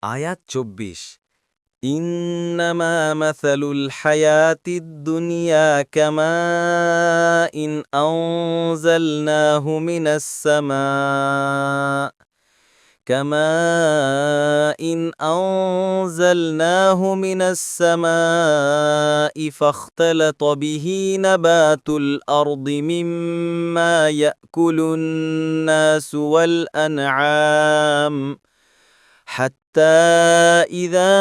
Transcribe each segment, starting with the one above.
আয়াত ২৪ ইন্নামা মাসালুল হায়াতিদ দুনিয়া কামাইন আনজালনাহু মিনাস সামা فاختلط به نبات الأرض مما يأكل الناس والأنعام حتى إذا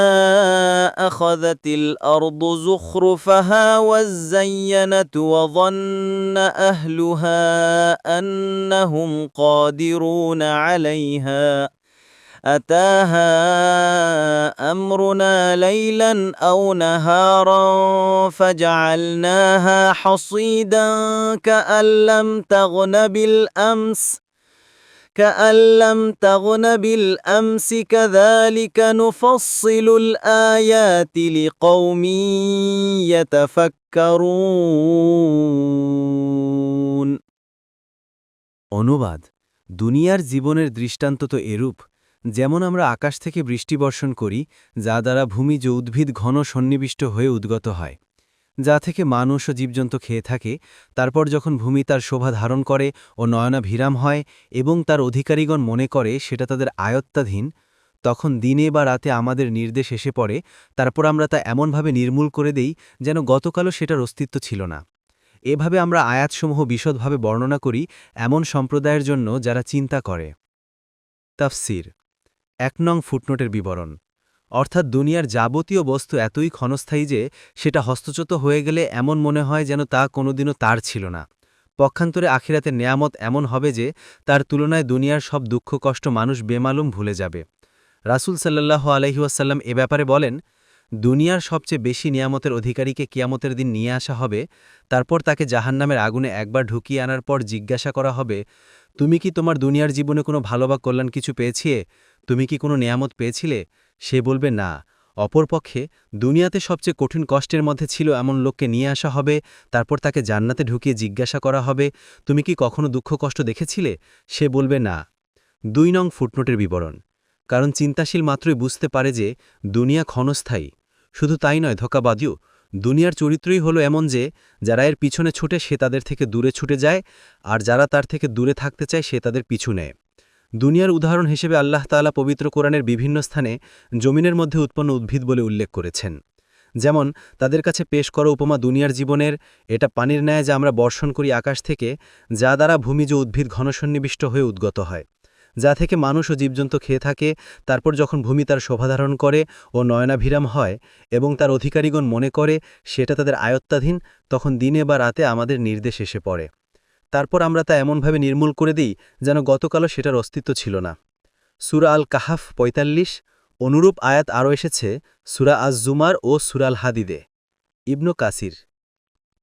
أخذت الأرض زخرفها وزينت وظن أهلها أنهم قادرون عليها أتاها أمرنا ليلا أو نهارا فجعلناها حصيدا كأن لم تغن بالأمس كذلك نفصل الآيات لقوم يتفكرون অনুবাদ দুনিয়ার জীবনের দৃষ্টান্ত তো এরূপ যেমন আমরা আকাশ থেকে বৃষ্টি বর্ষণ করি যা দ্বারা ভূমিজ উদ্ভিদ ঘন সন্নিবিষ্ট হয়ে উদ্গত হয় যা থেকে মানুষ ও জীবজন্তু খেয়ে থাকে তারপর যখন ভূমি তার শোভা ধারণ করে ও নয়নাভিরাম হয় এবং তার অধিকারীগণ মনে করে সেটা তাদের আয়ত্তাধীন তখন দিনে বা রাতে আমাদের নির্দেশ এসে পড়ে তারপর আমরা তা এমনভাবে নির্মূল করে দেই যেন গতকালও সেটার অস্তিত্ব ছিল না এভাবে আমরা আয়াতসমূহ বিশদভাবে বর্ণনা করি এমন সম্প্রদায়ের জন্য যারা চিন্তা করে তাফসির ১ নং ফুটনোটের বিবরণ অর্থাৎ দুনিয়ার যাবতীয় বস্তু এতই ক্ষণস্থায়ী যে সেটা হস্তচ্যুত হয়ে গেলে এমন মনে হয় যেন তা কোনোদিনও তার ছিল না পক্ষান্তরে আখিরাতের নেয়ামত এমন হবে যে তার তুলনায় দুনিয়ার সব দুঃখ কষ্ট মানুষ বেমালুম ভুলে যাবে রাসূল সাল্লাল্লাহু আলাইহি ওয়াসাল্লাম এ ব্যাপারে বলেন দুনিয়ার সবচেয়ে বেশি নিয়ামতের অধিকারীকে কিয়ামতের দিন নিয়ে আসা হবে তারপর তাকে জাহান্নামের আগুনে একবার ঢুকিয়ে আনার পর জিজ্ঞাসা করা হবে তুমি কি তোমার দুনিয়ার জীবনে কোনো ভালো বা কল্যাণ কিছু পেয়েছিলে তুমি কি কোনো নিয়ামত পেয়েছিলে সে বলবে না অপরপক্ষে দুনিয়াতে সবচেয়ে কঠিন কষ্টের মধ্যে ছিল এমন লোককে নিয়ে আসা হবে তারপর তাকে জান্নাতে ঢুকিয়ে জিজ্ঞাসা করা হবে তুমি কি কখনো দুঃখ কষ্ট দেখেছিলে সে বলবে না ২ নং ফুটনোটের বিবরণ কারণ চিন্তাশীল মাত্রই বুঝতে পারে যে দুনিয়া ক্ষণস্থায়ী শুধু তাই নয় ধোঁকাবাদীও দুনিয়ার চরিত্রই হলো এমন যে যারা এর পিছনে ছুটে সে তাদের থেকে দূরে ছুটে যায় আর যারা তার থেকে দূরে থাকতে চায় সে তাদের পিছু নেয় দুনিয়ার উদাহরণ হিসেবে আল্লাহ তাআলা পবিত্র কোরআনের বিভিন্ন স্থানে জমিনের মধ্যে উৎপন্ন উদ্ভিদ বলে উল্লেখ করেছেন যেমন তাদের কাছে পেশ করা উপমা দুনিয়ার জীবনের এটা পানির ন্যায় যা আমরা বর্ষণ করি আকাশ থেকে যা দ্বারা ভূমিজ উদ্ভিদ ঘনসন্নিবিষ্ট হয়ে উদ্গত হয় যা থেকে মানুষ ও জীবজন্তু খেয়ে থাকে তারপর যখন ভূমি তার শোভাধারণ করে ও নয়নাভিরাম হয় এবং তার অধিকারীগণ মনে করে সেটা তাদের আয়ত্তাধীন তখন দিনে বা রাতে আমাদের নির্দেশ এসে পড়ে তারপর আমরা তা এমনভাবে নির্মূল করে দিই যেন গতকালও সেটার অস্তিত্ব ছিল না সূরা আল কাহাফ ৪৫ অনুরূপ আয়াত আরও এসেছে সূরা আজ জুমার ও সূরা আল হাদিদে ইবনু কাসির